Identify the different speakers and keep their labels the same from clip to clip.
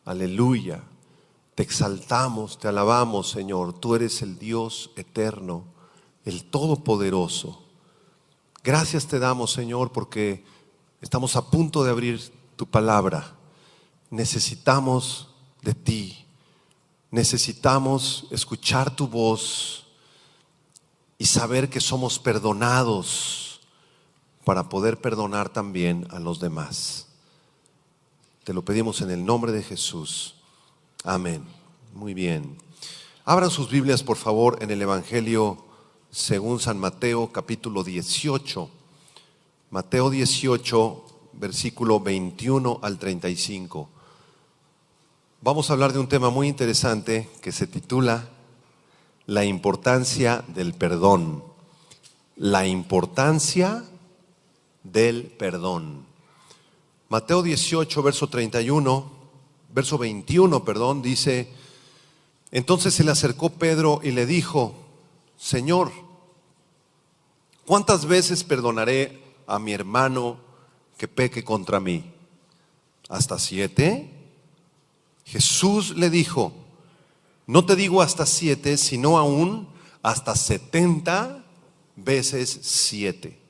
Speaker 1: Aleluya. Te exaltamos, te alabamos, Señor. Tú eres el Dios eterno, el Todopoderoso. Gracias te damos, Señor, porque estamos a punto de abrir tu palabra. Necesitamos de ti. Necesitamos escuchar tu voz y saber que somos perdonados para poder perdonar también a los demás. Te lo pedimos en el nombre de Jesús. Amén. Muy bien. Abran sus Biblias, por favor, en el Evangelio según San Mateo, capítulo 18. Mateo 18, versículo 21 al 35. Vamos a hablar de un tema muy interesante que se titula La importancia del perdón. La importancia del perdón. Mateo 18, verso 21, dice: entonces se le acercó Pedro y le dijo: Señor, ¿cuántas veces perdonaré a mi hermano que peque contra mí? ¿Hasta 7? Jesús le dijo: no te digo hasta 7, sino aún hasta 70 veces 7.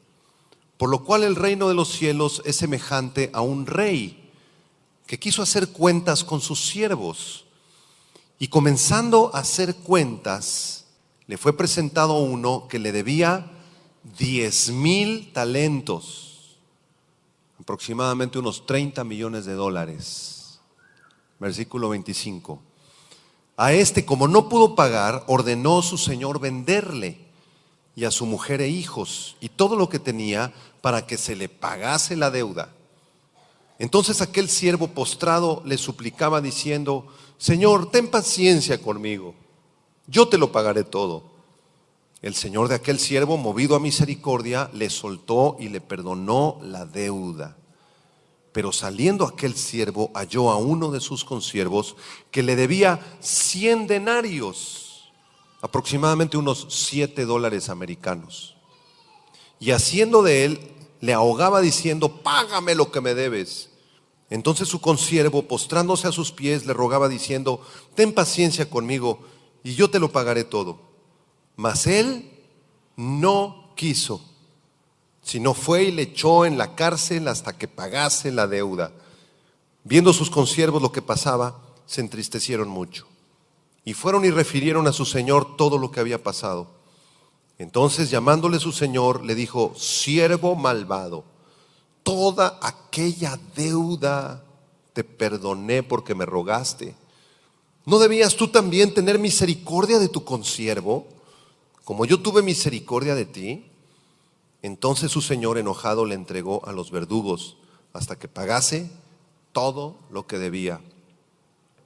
Speaker 1: Por lo cual el reino de los cielos es semejante a un rey que quiso hacer cuentas con sus siervos. Y comenzando a hacer cuentas, le fue presentado uno que le debía 10,000 talentos, aproximadamente unos 30 millones de dólares. Versículo 25. A este, como no pudo pagar, ordenó su señor venderle y a su mujer e hijos y todo lo que tenía para que se le pagase la deuda. Entonces aquel siervo postrado le suplicaba diciendo: Señor, ten paciencia conmigo, yo te lo pagaré todo. El señor de aquel siervo, movido a misericordia, le soltó y le perdonó la deuda. Pero saliendo aquel siervo, halló a uno de sus consiervos que le debía 100 denarios, aproximadamente unos $7 americanos. Y haciendo de él, le ahogaba diciendo: págame lo que me debes. Entonces su consiervo, postrándose a sus pies, le rogaba diciendo: ten paciencia conmigo y yo te lo pagaré todo. Mas él no quiso, sino fue y le echó en la cárcel hasta que pagase la deuda. Viendo sus consiervos lo que pasaba, se entristecieron mucho. Y fueron y refirieron a su señor todo lo que había pasado. Entonces, llamándole su señor, le dijo: siervo malvado, toda aquella deuda te perdoné porque me rogaste. ¿No debías tú también tener misericordia de tu consiervo, como yo tuve misericordia de ti? Entonces su señor, enojado, le entregó a los verdugos hasta que pagase todo lo que debía.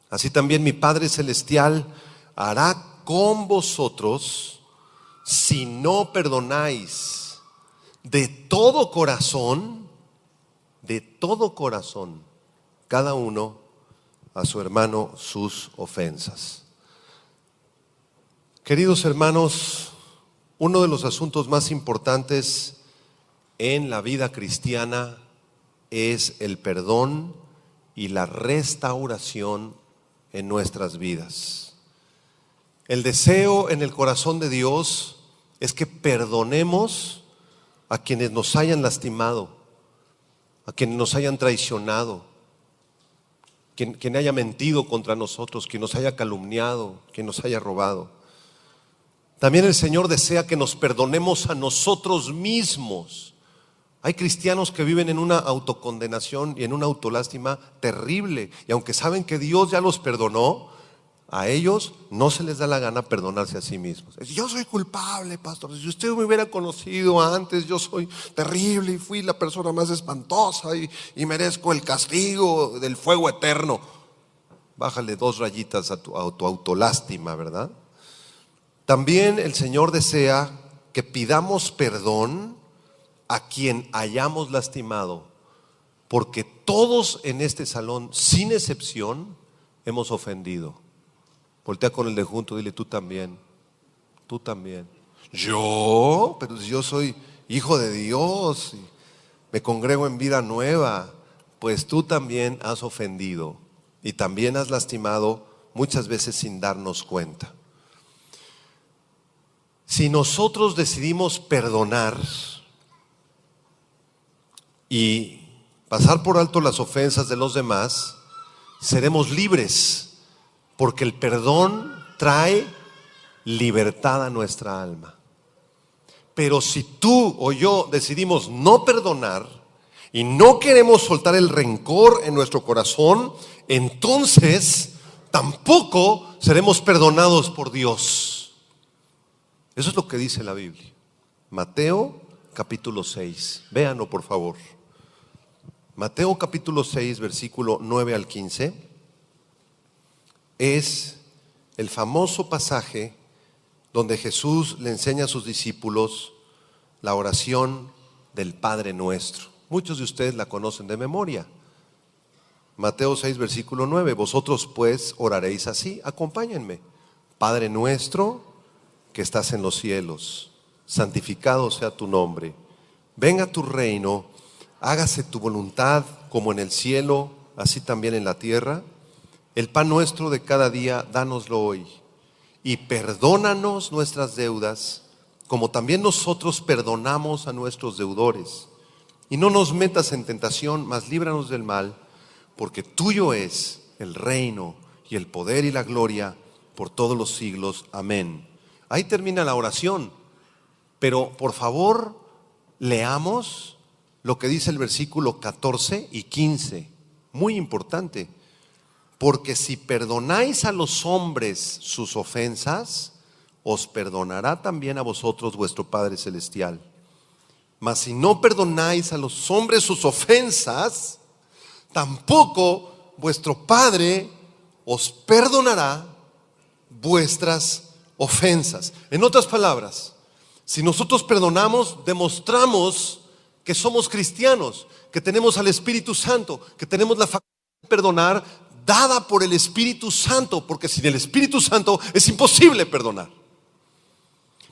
Speaker 1: Así también mi Padre Celestial hará con vosotros si no perdonáis de todo corazón, cada uno a su hermano sus ofensas. Queridos hermanos, uno de los asuntos más importantes en la vida cristiana es el perdón y la restauración en nuestras vidas. El deseo en el corazón de Dios es que perdonemos a quienes nos hayan lastimado, a quienes nos hayan traicionado, quien haya mentido contra nosotros, quien nos haya calumniado, quien nos haya robado. También el Señor desea que nos perdonemos a nosotros mismos. Hay cristianos que viven en una autocondenación y en una autolástima terrible, y aunque saben que Dios ya los perdonó, a ellos no se les da la gana perdonarse a sí mismos. Yo soy culpable, pastor. Si usted me hubiera conocido antes, yo soy terrible y fui la persona más espantosa y merezco el castigo del fuego eterno. Bájale 2 rayitas a tu autolástima, ¿verdad? También el Señor desea que pidamos perdón a quien hayamos lastimado, porque todos en este salón, sin excepción, hemos ofendido. Voltea con el de junto, dile: tú también. ¿Yo? Pero si yo soy hijo de Dios, me congrego en Vida Nueva. Pues tú también has ofendido. y también has lastimado muchas veces sin darnos cuenta. Si nosotros decidimos perdonar y pasar por alto las ofensas de los demás, seremos libres, porque el perdón trae libertad a nuestra alma. Pero si tú o yo decidimos no perdonar y no queremos soltar el rencor en nuestro corazón, entonces tampoco seremos perdonados por Dios. Eso es lo que dice la Biblia. Mateo capítulo 6. Véanlo por favor. Mateo capítulo 6, versículo 9 al 15. Es el famoso pasaje donde Jesús le enseña a sus discípulos la oración del Padre Nuestro. Muchos de ustedes la conocen de memoria. Mateo 6, versículo 9. Vosotros pues oraréis así. Acompáñenme. Padre nuestro que estás en los cielos, santificado sea tu nombre. Venga tu reino, hágase tu voluntad como en el cielo, así también en la tierra. El pan nuestro de cada día, dánoslo hoy. Y perdónanos nuestras deudas, como también nosotros perdonamos a nuestros deudores. Y no nos metas en tentación, mas líbranos del mal, porque tuyo es el reino y el poder y la gloria por todos los siglos. Amén. Ahí termina la oración, pero por favor leamos lo que dice el versículo 14 y 15, muy importante. Porque si perdonáis a los hombres sus ofensas, os perdonará también a vosotros vuestro Padre Celestial. Mas si no perdonáis a los hombres sus ofensas, tampoco vuestro Padre os perdonará vuestras ofensas. En otras palabras, si nosotros perdonamos, demostramos que somos cristianos, que tenemos al Espíritu Santo, que tenemos la facultad de perdonar dada por el Espíritu Santo, porque sin el Espíritu Santo es imposible perdonar.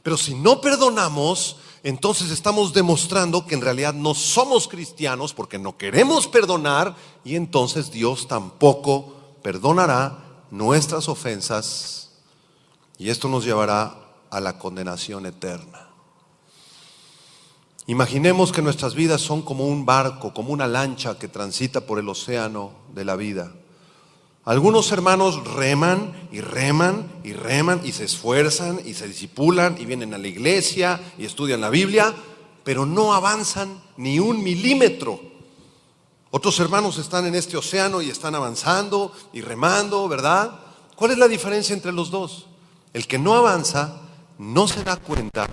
Speaker 1: Pero si no perdonamos, entonces estamos demostrando que en realidad no somos cristianos, porque no queremos perdonar, y entonces Dios tampoco perdonará nuestras ofensas. Y esto nos llevará a la condenación eterna. Imaginemos que nuestras vidas son como un barco, como una lancha que transita por el océano de la vida. Algunos hermanos reman y reman y reman y se esfuerzan y se disipulan y vienen a la iglesia y estudian la Biblia, pero no avanzan ni un milímetro. Otros hermanos están en este océano y están avanzando y remando, ¿verdad? ¿Cuál es la diferencia entre los dos? El que no avanza no se da cuenta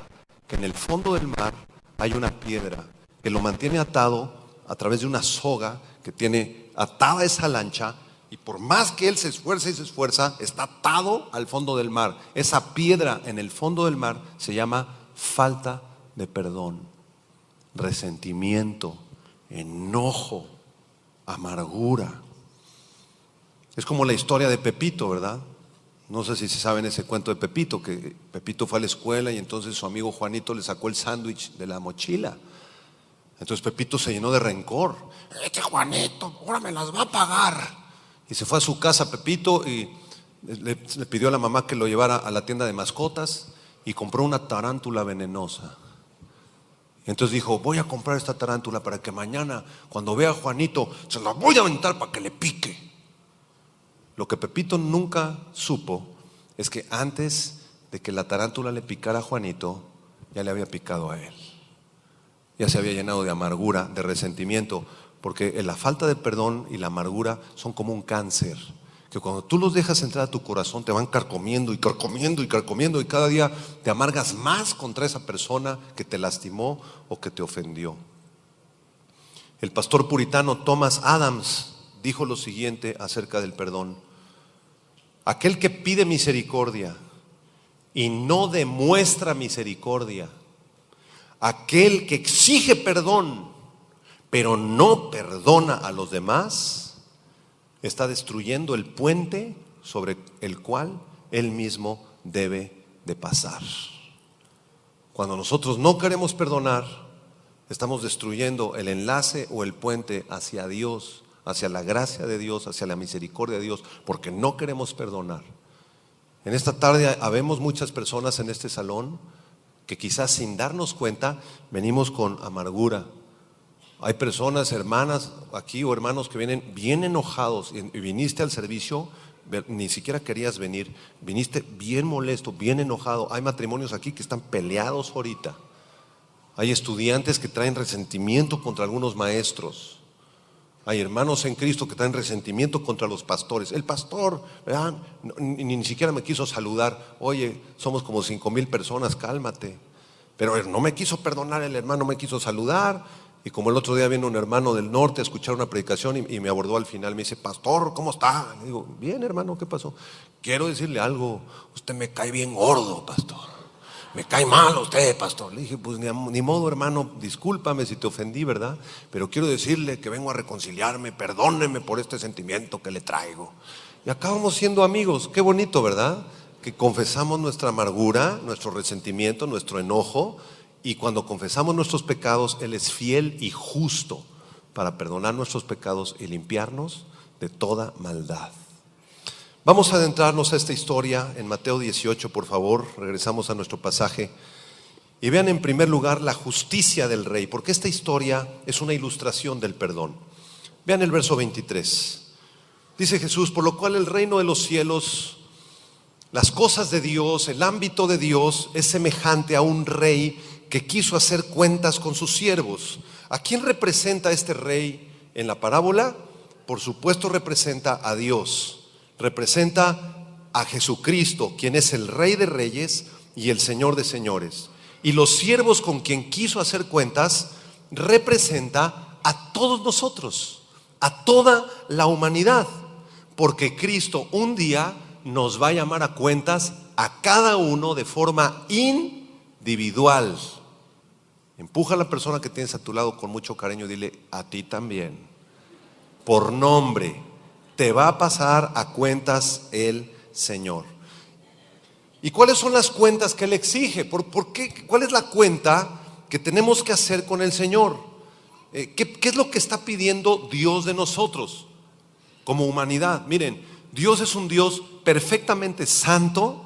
Speaker 1: que en el fondo del mar hay una piedra que lo mantiene atado a través de una soga que tiene atada esa lancha, y por más que él se esfuerza y se esfuerza, está atado al fondo del mar. Esa piedra en el fondo del mar se llama falta de perdón, resentimiento, enojo, amargura. Es como la historia de Pepito, ¿verdad? No sé si se saben ese cuento de Pepito, que Pepito fue a la escuela y entonces su amigo Juanito le sacó el sándwich de la mochila. Entonces Pepito se llenó de rencor. Este Juanito, ahora me las va a pagar. Y se fue a su casa Pepito y le pidió a la mamá que lo llevara a la tienda de mascotas y compró una tarántula venenosa. Y entonces dijo, voy a comprar esta tarántula para que mañana cuando vea a Juanito se la voy a aventar para que le pique. Lo que Pepito nunca supo es que antes de que la tarántula le picara a Juanito, ya le había picado a él. Ya se había llenado de amargura, de resentimiento, porque la falta de perdón y la amargura son como un cáncer, que cuando tú los dejas entrar a tu corazón te van carcomiendo y carcomiendo y carcomiendo, y cada día te amargas más contra esa persona que te lastimó o que te ofendió. El pastor puritano Thomas Adams dijo lo siguiente acerca del perdón: aquel que pide misericordia y no demuestra misericordia, aquel que exige perdón pero no perdona a los demás, está destruyendo el puente sobre el cual él mismo debe de pasar. Cuando nosotros no queremos perdonar, estamos destruyendo el enlace o el puente hacia Dios, hacia la gracia de Dios, hacia la misericordia de Dios, porque no queremos perdonar. En esta tarde habemos muchas personas en este salón que quizás sin darnos cuenta venimos con amargura. Hay personas, hermanas aquí o hermanos que vienen bien enojados y viniste al servicio, ni siquiera querías venir, viniste bien molesto, bien enojado. Hay matrimonios aquí que están peleados ahorita. Hay estudiantes que traen resentimiento contra algunos maestros. Hay hermanos en Cristo que traen resentimiento contra los pastores. El pastor, ¿verdad? Ni siquiera me quiso saludar. Oye, somos como 5,000 personas, cálmate. Pero no me quiso perdonar, el hermano me quiso saludar. Y como el otro día vino un hermano del norte a escuchar una predicación y me abordó al final, me dice: pastor, ¿cómo está? Le digo: bien, hermano, ¿qué pasó? Quiero decirle algo, usted me cae bien gordo, pastor. Me cae mal usted, pastor. Le dije: pues ni modo, hermano, discúlpame si te ofendí, ¿verdad? Pero quiero decirle que vengo a reconciliarme, perdóneme por este sentimiento que le traigo. Y acabamos siendo amigos. Qué bonito, ¿verdad? Que confesamos nuestra amargura, nuestro resentimiento, nuestro enojo. Y cuando confesamos nuestros pecados, Él es fiel y justo para perdonar nuestros pecados y limpiarnos de toda maldad. Vamos a adentrarnos a esta historia en Mateo 18, por favor. Regresamos a nuestro pasaje y vean en primer lugar la justicia del rey, porque esta historia es una ilustración del perdón. Vean el verso 23. Dice Jesús: por lo cual el reino de los cielos, las cosas de Dios, el ámbito de Dios es semejante a un rey que quiso hacer cuentas con sus siervos. ¿A quién representa este rey en la parábola? Por supuesto representa a Dios. Representa a Jesucristo, quien es el Rey de Reyes y el Señor de Señores. Y los siervos con quien quiso hacer cuentas representa a todos nosotros, a toda la humanidad, porque Cristo un día nos va a llamar a cuentas a cada uno de forma individual. Empuja a la persona que tienes a tu lado con mucho cariño y dile: a ti también, por nombre. Te va a pasar a cuentas el Señor. ¿Y cuáles son las cuentas que Él exige? ¿Por qué? ¿Cuál es la cuenta que tenemos que hacer con el Señor? ¿Qué es lo que está pidiendo Dios de nosotros como humanidad? Miren, Dios es un Dios perfectamente santo,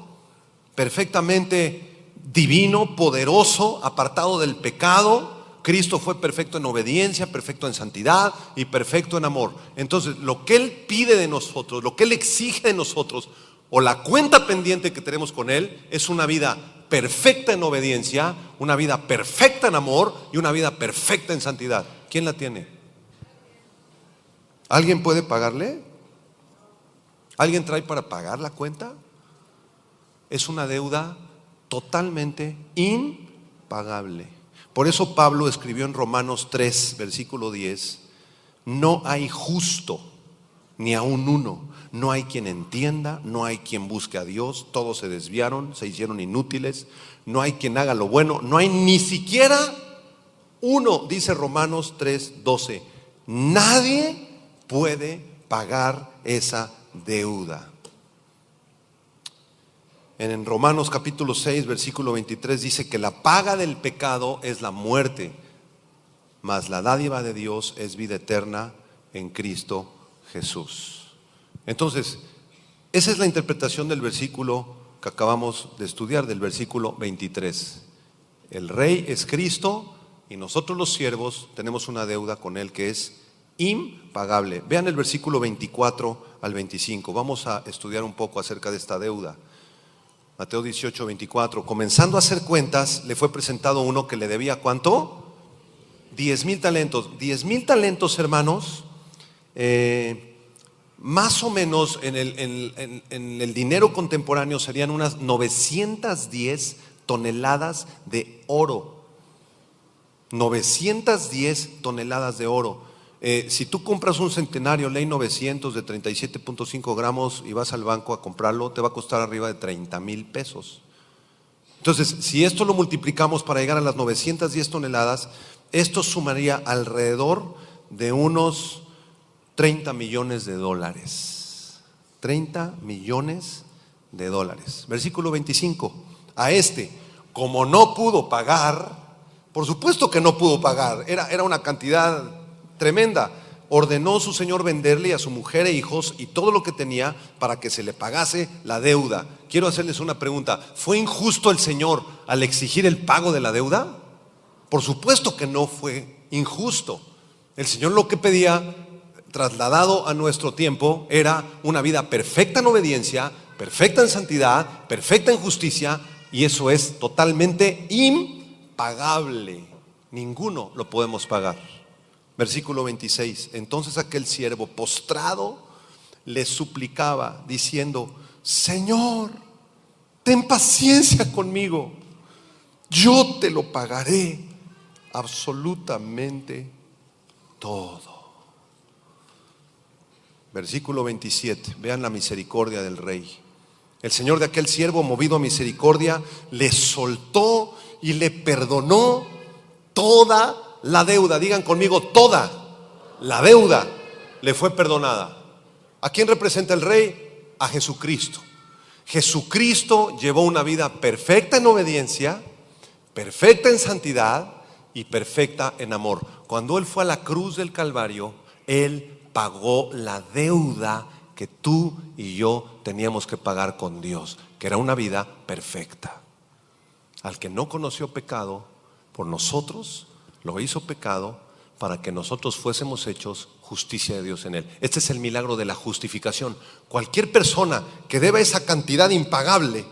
Speaker 1: perfectamente divino, poderoso, apartado del pecado. Cristo fue perfecto en obediencia, perfecto en santidad y perfecto en amor. Entonces, lo que Él pide de nosotros, lo que Él exige de nosotros, o la cuenta pendiente que tenemos con Él, es una vida perfecta en obediencia, una vida perfecta en amor y una vida perfecta en santidad. ¿Quién la tiene? ¿Alguien puede pagarle? ¿Alguien trae para pagar la cuenta? Es una deuda totalmente impagable. Por eso Pablo escribió en Romanos 3, versículo 10: no hay justo, ni aun uno. No hay quien entienda, no hay quien busque a Dios. Todos se desviaron, se hicieron inútiles. No hay quien haga lo bueno, no hay ni siquiera uno, dice Romanos 3, 12. Nadie puede pagar esa deuda. En Romanos capítulo 6, versículo 23 dice que la paga del pecado es la muerte, mas la dádiva de Dios es vida eterna en Cristo Jesús. Entonces, esa es la interpretación del versículo que acabamos de estudiar, del versículo 23. El Rey es Cristo y nosotros los siervos tenemos una deuda con Él que es impagable. Vean el versículo 24 al 25. Vamos a estudiar un poco acerca de esta deuda. Mateo 18, 24. Comenzando a hacer cuentas, le fue presentado uno que le debía ¿cuánto? 10,000 talentos. 10,000 talentos, hermanos, más o menos en el dinero contemporáneo serían unas 910 toneladas de oro. 910 toneladas de oro. Si tú compras un centenario Ley 900 de 37.5 gramos y vas al banco a comprarlo, te va a costar arriba de 30,000 pesos. Entonces, si esto lo multiplicamos para llegar a las 910 toneladas, esto sumaría alrededor de unos 30 millones de dólares. 30 millones de dólares. Versículo 25. A este, como no pudo pagar, por supuesto que no pudo pagar, era una cantidad tremenda. ordenó su señor venderle a su mujer e hijos y todo lo que tenía para que se le pagase la deuda. Quiero hacerles una pregunta. ¿Fue injusto el Señor al exigir el pago de la deuda? Por supuesto que no fue injusto. El Señor lo que pedía, trasladado a nuestro tiempo, era una vida perfecta en obediencia, perfecta en santidad, perfecta en justicia, y eso es totalmente impagable. Ninguno lo podemos pagar. Versículo 26. Entonces aquel siervo postrado le suplicaba diciendo: Señor, ten paciencia conmigo, yo te lo pagaré absolutamente todo. Versículo 27. Vean la misericordia del rey. El señor de aquel siervo, movido a misericordia, le soltó y le perdonó toda la deuda. Digan conmigo, toda la deuda le fue perdonada. ¿A quién representa el rey? A Jesucristo. Jesucristo llevó una vida perfecta en obediencia, perfecta en santidad y perfecta en amor. Cuando Él fue a la cruz del Calvario, Él pagó la deuda que tú y yo teníamos que pagar con Dios, que era una vida perfecta. Al que no conoció pecado, por nosotros lo hizo pecado para que nosotros fuésemos hechos justicia de Dios en Él. Este es el milagro de la justificación. Cualquier persona que deba esa cantidad impagable,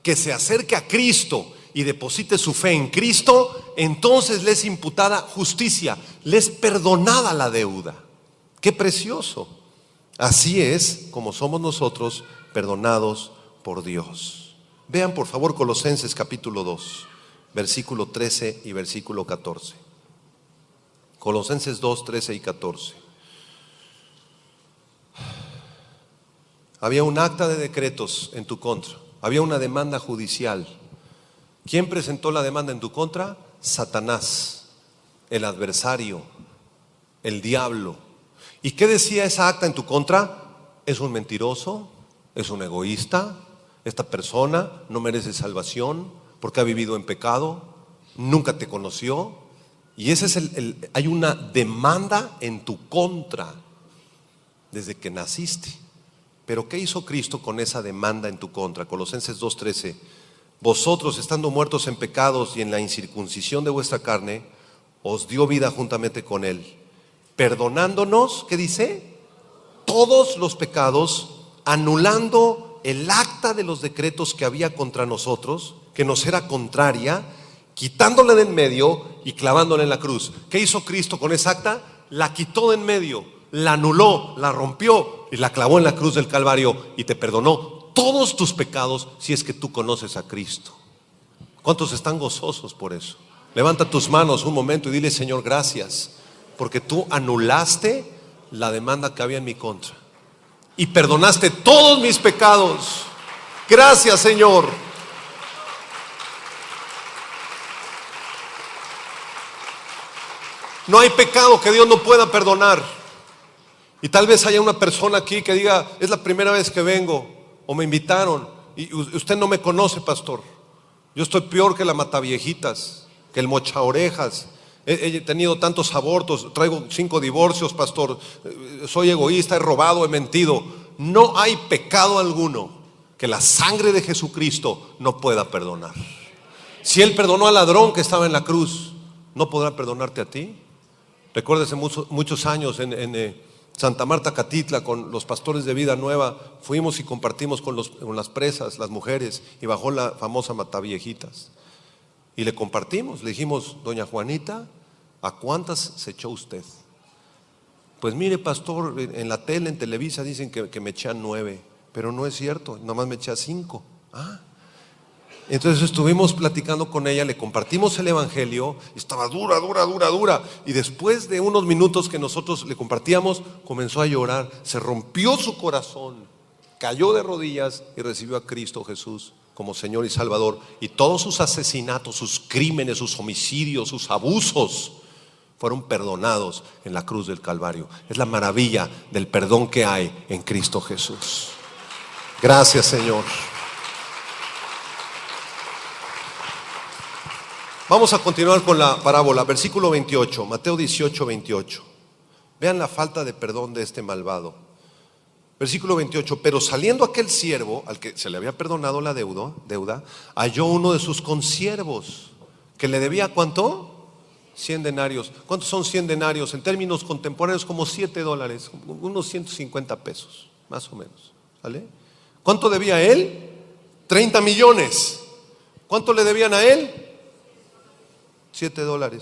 Speaker 1: que se acerque a Cristo y deposite su fe en Cristo, entonces le es imputada justicia, le es perdonada la deuda. ¡Qué precioso! Así es como somos nosotros perdonados por Dios. Vean por favor Colosenses capítulo 2, versículo 13 y versículo 14. Colosenses 2, 13 y 14. Había un acta de decretos en tu contra, había una demanda judicial. ¿Quién presentó la demanda en tu contra? Satanás, el adversario, el diablo. ¿Y qué decía esa acta en tu contra? Es un mentiroso, es un egoísta, esta persona no merece salvación porque ha vivido en pecado, nunca te conoció. Y ese es hay una demanda en tu contra desde que naciste. Pero ¿qué hizo Cristo con esa demanda en tu contra? Colosenses 2:13. Vosotros, estando muertos en pecados y en la incircuncisión de vuestra carne, os dio vida juntamente con Él, perdonándonos, ¿qué dice? Todos los pecados, anulando el acta de los decretos que había contra nosotros, que nos era contraria, quitándole de en medio y clavándole en la cruz. ¿Qué hizo Cristo con esa acta? La quitó de en medio, la anuló, la rompió y la clavó en la cruz del Calvario y te perdonó todos tus pecados si es que tú conoces a Cristo. ¿Cuántos están gozosos por eso? Levanta tus manos un momento y dile: Señor, gracias, porque tú anulaste la demanda que había en mi contra y perdonaste todos mis pecados. Gracias, Señor. No hay pecado que Dios no pueda perdonar. Y tal vez haya una persona aquí que diga: es la primera vez que vengo, o me invitaron y usted no me conoce, pastor. Yo estoy peor que la mataviejitas, que el mocha orejas. He tenido tantos abortos, traigo 5 divorcios, pastor. Soy egoísta, he robado, he mentido. No hay pecado alguno que la sangre de Jesucristo no pueda perdonar. Si Él perdonó al ladrón que estaba en la cruz, ¿no podrá perdonarte a ti? Recuerdo hace muchos años en Santa Marta, Catitla, con los pastores de Vida Nueva, fuimos y compartimos con las presas, las mujeres, y bajó la famosa mataviejitas. Y le compartimos, le dijimos: doña Juanita, ¿a cuántas se echó usted? Pues mire, pastor, en la tele, en Televisa dicen que me echan 9, pero no es cierto, nomás me eché 5. Entonces estuvimos platicando con ella, le compartimos el evangelio, estaba dura, y después de unos minutos que nosotros le compartíamos, comenzó a llorar, se rompió su corazón, cayó de rodillas y recibió a Cristo Jesús como Señor y Salvador. Y todos sus asesinatos, sus crímenes, sus homicidios, sus abusos fueron perdonados en la cruz del Calvario. Es la maravilla del perdón que hay en Cristo Jesús. Gracias, Señor. Vamos a continuar con la parábola, versículo 28, Mateo 18, 28. Vean la falta de perdón de este malvado. Versículo 28, pero saliendo aquel siervo al que se le había perdonado la deuda, halló uno de sus consiervos que le debía ¿cuánto? 100 denarios. ¿Cuántos son 100 denarios? En términos contemporáneos como $7, unos 150 pesos, más o menos. ¿Vale? ¿Cuánto debía él? 30 millones. ¿Cuánto le debían a él? $7.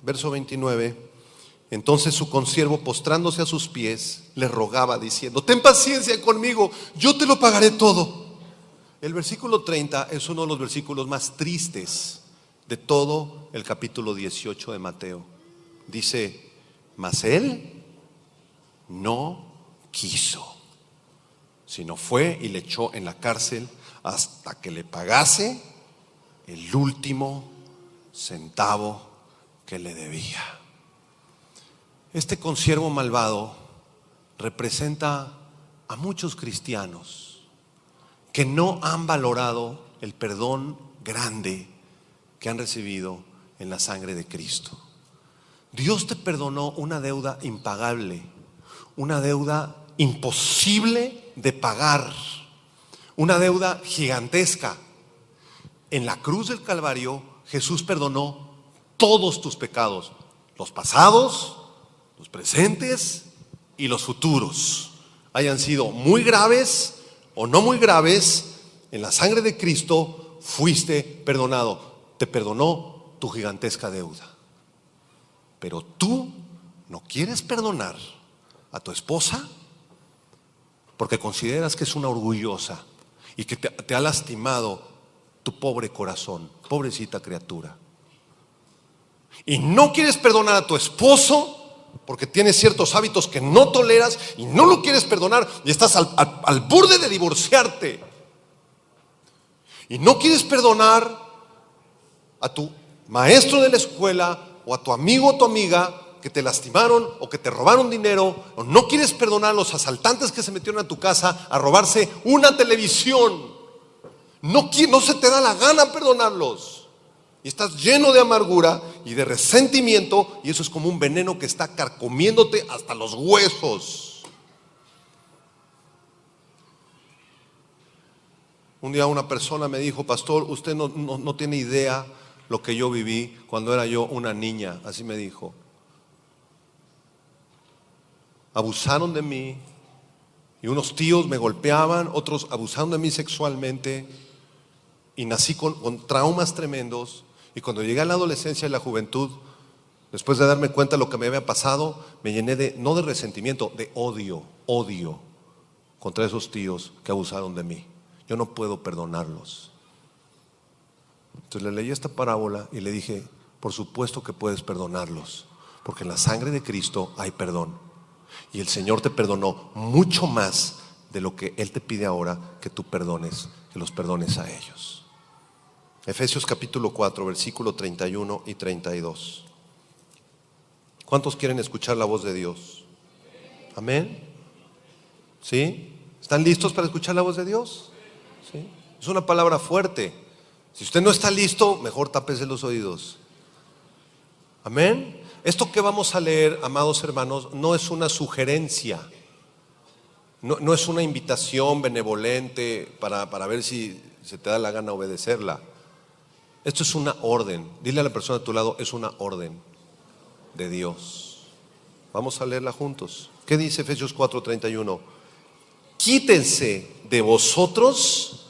Speaker 1: Verso 29. Entonces su consiervo, postrándose a sus pies, le rogaba diciendo: ten paciencia conmigo, yo te lo pagaré todo. El versículo 30 es uno de los versículos más tristes de todo el capítulo 18 de Mateo. Dice: mas él no quiso, sino fue y le echó en la cárcel hasta que le pagase el último centavo que le debía. Este consiervo malvado representa a muchos cristianos que no han valorado el perdón grande que han recibido en la sangre de Cristo. Dios te perdonó una deuda impagable, una deuda imposible de pagar, una deuda gigantesca. En la cruz del Calvario Jesús perdonó todos tus pecados, los pasados, los presentes y los futuros, hayan sido muy graves o no muy graves. En la sangre de Cristo fuiste perdonado. Te perdonó tu gigantesca deuda. Pero tú no quieres perdonar a tu esposa porque consideras que es una orgullosa y que te ha lastimado tu pobre corazón, pobrecita criatura. Y no quieres perdonar a tu esposo porque tienes ciertos hábitos que no toleras y no lo quieres perdonar y estás al borde de divorciarte. Y no quieres perdonar a tu maestro de la escuela o a tu amigo o tu amiga que te lastimaron o que te robaron dinero, o no quieres perdonar a los asaltantes que se metieron a tu casa a robarse una televisión. No se te da la gana perdonarlos. Y estás lleno de amargura y de resentimiento, y eso es como un veneno que está carcomiéndote hasta los huesos. Un día una persona me dijo: pastor, usted no tiene idea lo que yo viví cuando era yo una niña. Así me dijo. Abusaron de mí y unos tíos me golpeaban, otros abusaron de mí sexualmente, y nací con traumas tremendos. Y cuando llegué a la adolescencia y la juventud, después de darme cuenta de lo que me había pasado, me llené no de resentimiento, de odio contra esos tíos que abusaron de mí. Yo no puedo perdonarlos. Entonces le leí esta parábola y le dije: por supuesto que puedes perdonarlos, porque en la sangre de Cristo hay perdón. Y el Señor te perdonó mucho más de lo que Él te pide ahora que tú perdones, que los perdones a ellos. Efesios capítulo 4, versículo 31 y 32. ¿Cuántos quieren escuchar la voz de Dios? Amén. ¿Sí? ¿Están listos para escuchar la voz de Dios? ¿Sí? Es una palabra fuerte. Si usted no está listo, mejor tápese los oídos. Amén. Esto que vamos a leer, amados hermanos, no es una sugerencia, no es una invitación benevolente para ver si se te da la gana obedecerla. Esto es una orden. Dile a la persona a tu lado: es una orden de Dios. Vamos a leerla juntos. ¿Qué dice Efesios 4:31? Quítense de vosotros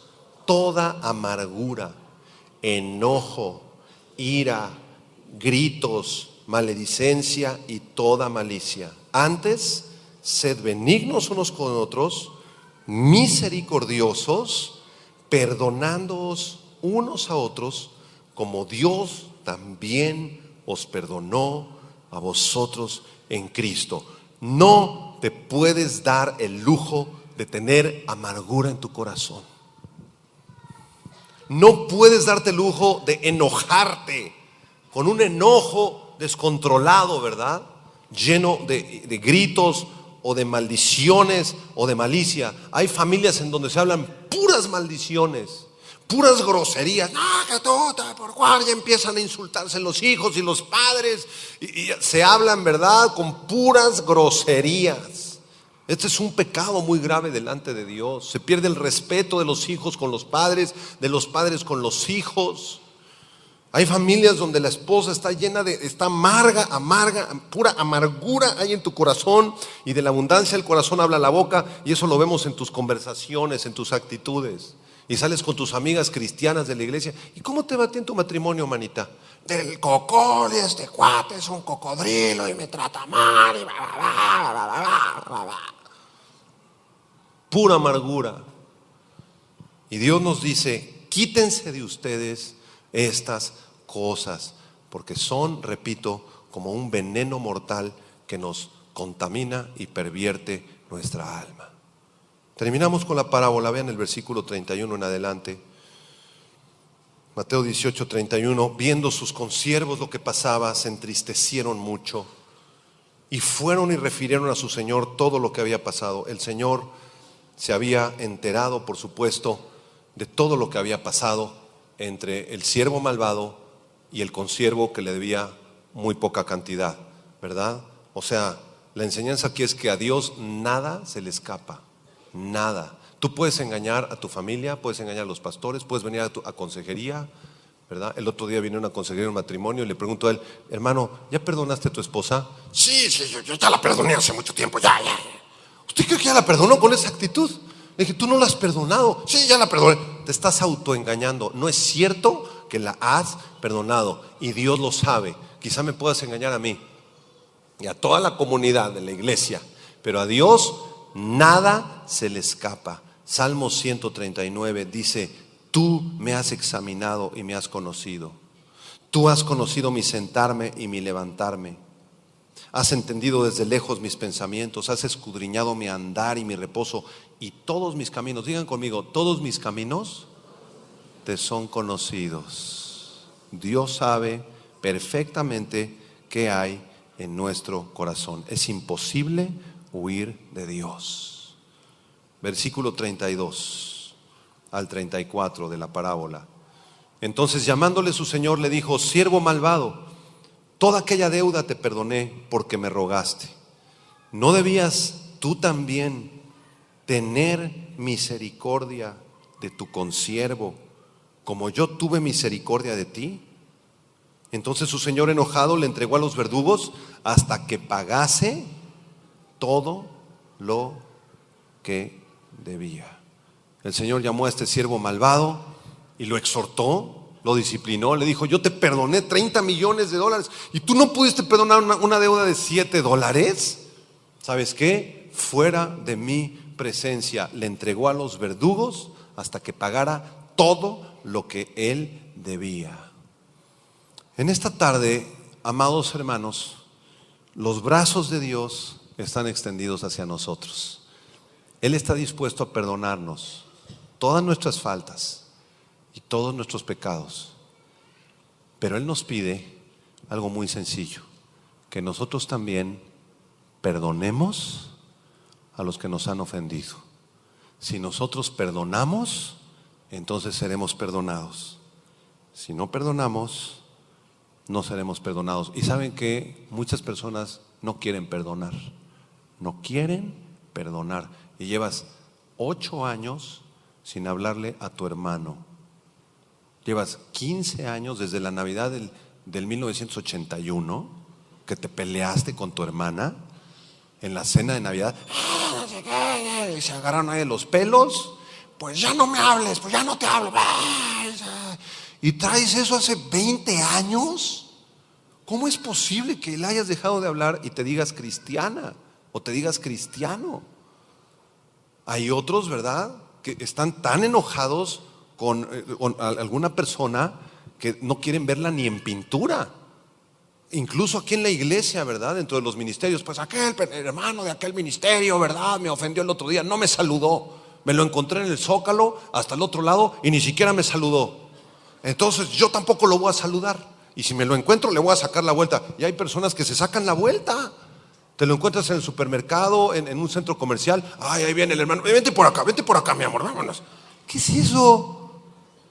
Speaker 1: toda amargura, enojo, ira, gritos, maledicencia y toda malicia. Antes, sed benignos unos con otros, misericordiosos, perdonándoos unos a otros, como Dios también os perdonó a vosotros en Cristo. No te puedes dar el lujo de tener amargura en tu corazón. No puedes darte el lujo de enojarte con un enojo descontrolado, ¿verdad? Lleno de gritos o de maldiciones o de malicia. Hay familias en donde se hablan puras maldiciones, puras groserías. No, que todo, por cual ya empiezan a insultarse los hijos y los padres. Y se hablan, ¿verdad?, con puras groserías. Este es un pecado muy grave delante de Dios. Se pierde el respeto de los hijos con los padres, de los padres con los hijos. Hay familias donde la esposa está está amarga, pura amargura hay en tu corazón, y de la abundancia del corazón habla la boca, y eso lo vemos en tus conversaciones, en tus actitudes. Y sales con tus amigas cristianas de la iglesia. ¿Y cómo te va a ti en tu matrimonio, manita? Del cocol, y este cuate es un cocodrilo y me trata mal y pura amargura. Y Dios nos dice: quítense de ustedes estas cosas, porque son, repito, como un veneno mortal que nos contamina y pervierte nuestra alma. Terminamos con la parábola. Vean el versículo 31 en adelante. Mateo 18:31. Viendo sus consiervos lo que pasaba, se entristecieron mucho y fueron y refirieron a su señor todo lo que había pasado. El señor se había enterado, por supuesto, de todo lo que había pasado entre el siervo malvado y el consiervo que le debía muy poca cantidad, ¿verdad? O sea, la enseñanza aquí es que a Dios nada se le escapa, nada. Tú puedes engañar a tu familia, puedes engañar a los pastores, puedes venir a consejería, ¿verdad? El otro día vino una consejería en un matrimonio y le pregunto a él: hermano, ¿ya perdonaste a tu esposa? Sí, yo ya la perdoné hace mucho tiempo, ya. ¿Usted cree que ya la perdonó con esa actitud? Le dije: tú no la has perdonado. Sí, ya la perdoné. Te estás autoengañando. No es cierto que la has perdonado, y Dios lo sabe. Quizá me puedas engañar a mí y a toda la comunidad de la iglesia, pero a Dios nada se le escapa. Salmo 139 dice: tú me has examinado y me has conocido. Tú has conocido mi sentarme y mi levantarme. Has entendido desde lejos mis pensamientos. Has escudriñado mi andar y mi reposo y todos mis caminos. Digan conmigo: todos mis caminos te son conocidos. Dios sabe perfectamente qué hay en nuestro corazón. Es imposible huir de Dios. Versículo 32 al 34 de la parábola. Entonces, llamándole su señor, le dijo: siervo malvado, toda aquella deuda te perdoné porque me rogaste. ¿No debías tú también tener misericordia de tu consiervo, como yo tuve misericordia de ti? Entonces su señor, enojado, le entregó a los verdugos hasta que pagase todo lo que debía. El Señor llamó a este siervo malvado y lo exhortó, lo disciplinó, le dijo: yo te perdoné 30 millones de dólares y tú no pudiste perdonar una deuda de $7. ¿Sabes qué? Fuera de mi presencia. Le entregó a los verdugos hasta que pagara todo lo que él debía. En esta tarde, amados hermanos, los brazos de Dios están extendidos hacia nosotros. Él está dispuesto a perdonarnos todas nuestras faltas y todos nuestros pecados. Pero Él nos pide algo muy sencillo: que nosotros también perdonemos a los que nos han ofendido. Si nosotros perdonamos, entonces seremos perdonados. Si no perdonamos, no seremos perdonados. Y saben que muchas personas no quieren perdonar. No quieren perdonar. Y llevas 8 años sin hablarle a tu hermano. Llevas 15 años desde la Navidad del 1981 que te peleaste con tu hermana en la cena de Navidad. Y se agarraron ahí de los pelos. Pues ya no me hables, pues ya no te hablo. Y traes eso hace 20 años. ¿Cómo es posible que le hayas dejado de hablar y te digas cristiana o te digas cristiano? Hay otros, ¿verdad?, que están tan enojados con alguna persona que no quieren verla ni en pintura. Incluso aquí en la iglesia, ¿verdad?, dentro de los ministerios. Pues aquel hermano de aquel ministerio, ¿verdad?, me ofendió el otro día, no me saludó. Me lo encontré en el Zócalo hasta el otro lado y ni siquiera me saludó. Entonces yo tampoco lo voy a saludar. Y si me lo encuentro, le voy a sacar la vuelta. Y hay personas que se sacan la vuelta. Te lo encuentras en el supermercado, en un centro comercial. Ay, ahí viene el hermano. Vente por acá, mi amor, vámonos. ¿Qué es eso?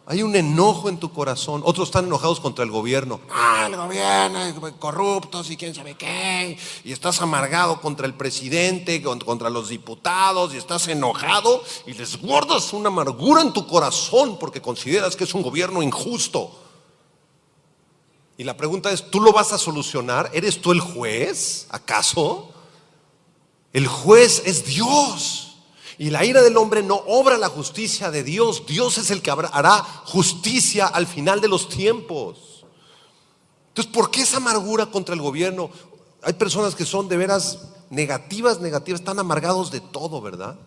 Speaker 1: Hay un enojo en tu corazón. Otros están enojados contra el gobierno. El gobierno, corruptos y quién sabe qué. Y estás amargado contra el presidente, contra los diputados, y estás enojado y les guardas una amargura en tu corazón porque consideras que es un gobierno injusto. Y la pregunta es, ¿tú lo vas a solucionar? ¿Eres tú el juez? ¿Acaso? El juez es Dios. Y la ira del hombre no obra la justicia de Dios. Dios es el que hará justicia al final de los tiempos. Entonces, ¿por qué esa amargura contra el gobierno? Hay personas que son de veras negativas, están amargados de todo, ¿verdad?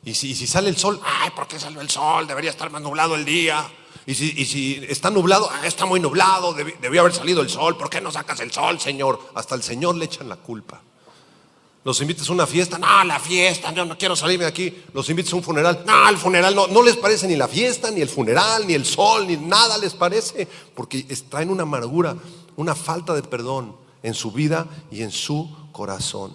Speaker 1: Y si sale el sol, ¿por qué salió el sol? Debería estar más nublado el día. Y si está nublado, está muy nublado, debió haber salido el sol. ¿Por qué no sacas el sol, Señor? Hasta el Señor le echan la culpa. Los invitas a una fiesta, la fiesta, yo no quiero salirme de aquí. Los invitas a un funeral, el funeral no les parece ni la fiesta, ni el funeral, ni el sol, ni nada les parece, porque traen una amargura, una falta de perdón en su vida y en su corazón.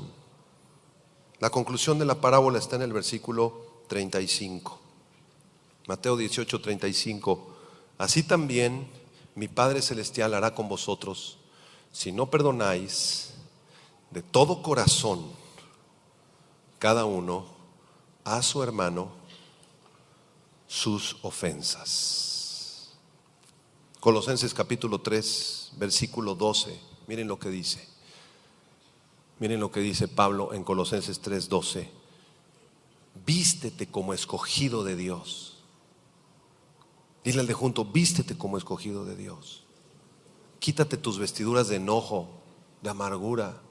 Speaker 1: La conclusión de la parábola está en el versículo 35. Mateo 18:35. Así también mi Padre Celestial hará con vosotros si no perdonáis de todo corazón cada uno a su hermano sus ofensas. Colosenses capítulo 3, versículo 12. Miren lo que dice. Miren lo que dice Pablo en Colosenses 3:12. Vístete como escogido de Dios. Dile al de junto, vístete como escogido de Dios. Quítate tus vestiduras de enojo, de amargura.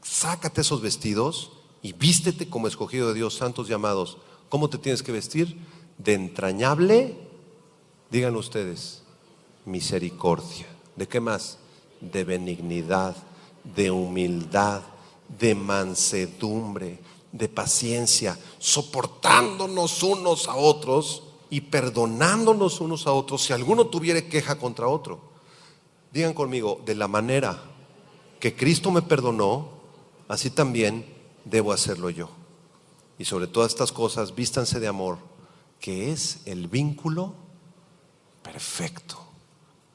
Speaker 1: Sácate esos vestidos y vístete como escogido de Dios, santos y amados. ¿Cómo te tienes que vestir? De entrañable, digan ustedes, misericordia. ¿De qué más? De benignidad, de humildad, de mansedumbre, de paciencia, soportándonos unos a otros y perdonándonos unos a otros si alguno tuviere queja contra otro. Digan conmigo, de la manera que Cristo me perdonó, así también debo hacerlo yo. Y sobre todas estas cosas, vístanse de amor, que es el vínculo perfecto.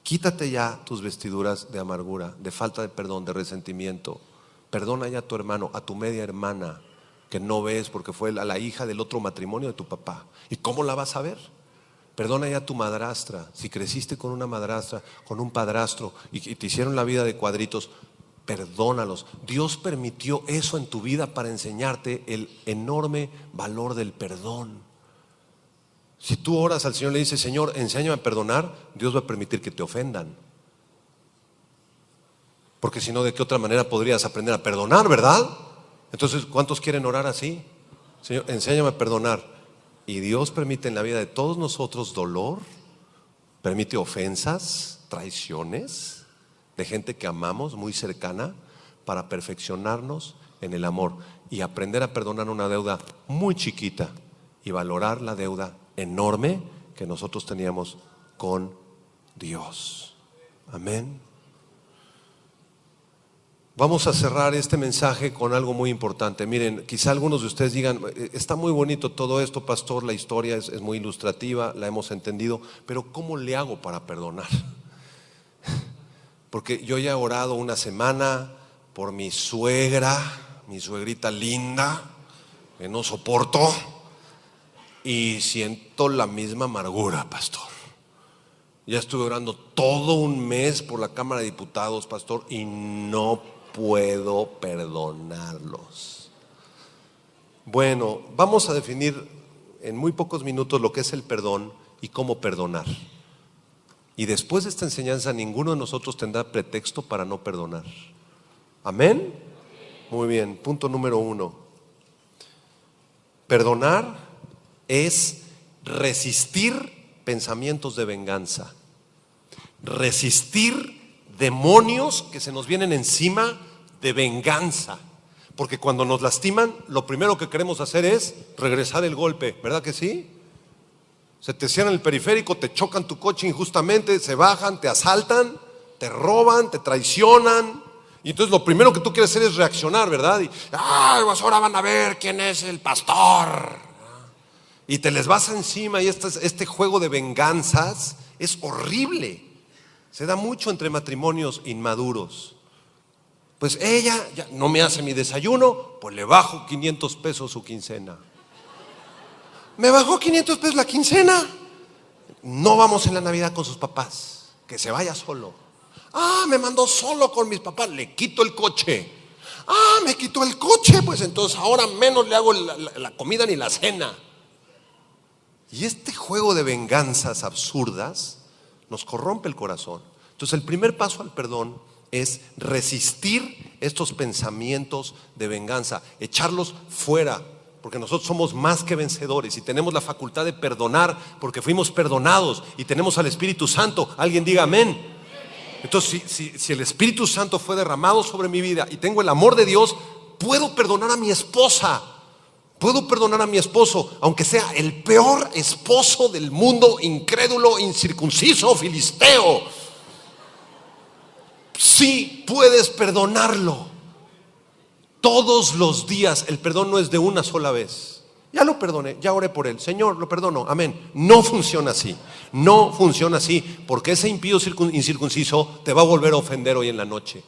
Speaker 1: Quítate ya tus vestiduras de amargura, de falta de perdón, de resentimiento. Perdona ya a tu hermano, a tu media hermana que no ves porque fue la hija del otro matrimonio de tu papá. ¿Y cómo la vas a ver? Perdona ya a tu madrastra. Si creciste con una madrastra, con un padrastro y te hicieron la vida de cuadritos, perdónalos. Dios permitió eso en tu vida para enseñarte el enorme valor del perdón. Si tú oras al Señor y le dices, Señor, enséñame a perdonar, Dios va a permitir que te ofendan. Porque si no, ¿de qué otra manera podrías aprender a perdonar, verdad? Entonces, ¿cuántos quieren orar así? Señor, enséñame a perdonar. Y Dios permite en la vida de todos nosotros dolor, permite ofensas, traiciones de gente que amamos, muy cercana, para perfeccionarnos en el amor y aprender a perdonar una deuda muy chiquita y valorar la deuda enorme que nosotros teníamos con Dios. Amén. Vamos a cerrar este mensaje con algo muy importante. Miren, quizá algunos de ustedes digan, está muy bonito todo esto, pastor, la historia es muy ilustrativa, la hemos entendido, pero ¿cómo le hago para perdonar? Porque yo ya he orado una semana por mi suegra, mi suegrita linda, que no soporto, y siento la misma amargura, pastor. Ya estuve orando todo un mes por la Cámara de Diputados, pastor, y no puedo perdonarlos. Bueno, vamos a definir en muy pocos minutos lo que es el perdón y cómo perdonar. Y después de esta enseñanza, ninguno de nosotros tendrá pretexto para no perdonar. ¿Amén? Muy bien, punto número 1. Perdonar es resistir pensamientos de venganza, resistir demonios que se nos vienen encima de venganza. Porque cuando nos lastiman, lo primero que queremos hacer es regresar el golpe, ¿verdad que sí? Se te cierran el periférico, te chocan tu coche injustamente, se bajan, te asaltan, te roban, te traicionan. Y entonces lo primero que tú quieres hacer es reaccionar, ¿verdad? Y pues ahora van a ver quién es el pastor. y te les vas encima, y este juego de venganzas es horrible. Se da mucho entre matrimonios inmaduros. Pues ella ya no me hace mi desayuno, pues le bajo 500 pesos su quincena. ¿Me bajó 500 pesos la quincena? No vamos en la Navidad con sus papás, que se vaya solo. Me mandó solo con mis papás, le quito el coche. Me quitó el coche, pues entonces ahora menos le hago la comida ni la cena. Y este juego de venganzas absurdas nos corrompe el corazón. Entonces el primer paso al perdón es resistir estos pensamientos de venganza, echarlos fuera, porque nosotros somos más que vencedores y tenemos la facultad de perdonar porque fuimos perdonados y tenemos al Espíritu Santo. Alguien diga amén. Entonces si el Espíritu Santo fue derramado sobre mi vida y tengo el amor de Dios, puedo perdonar a mi esposa, puedo perdonar a mi esposo, aunque sea el peor esposo del mundo, incrédulo, incircunciso, filisteo. Sí puedes perdonarlo todos los días. El perdón no es de una sola vez. Ya lo perdoné, ya oré por él, Señor, lo perdono, amén. No funciona así, no funciona así, porque ese impío incircunciso te va a volver a ofender hoy en la noche.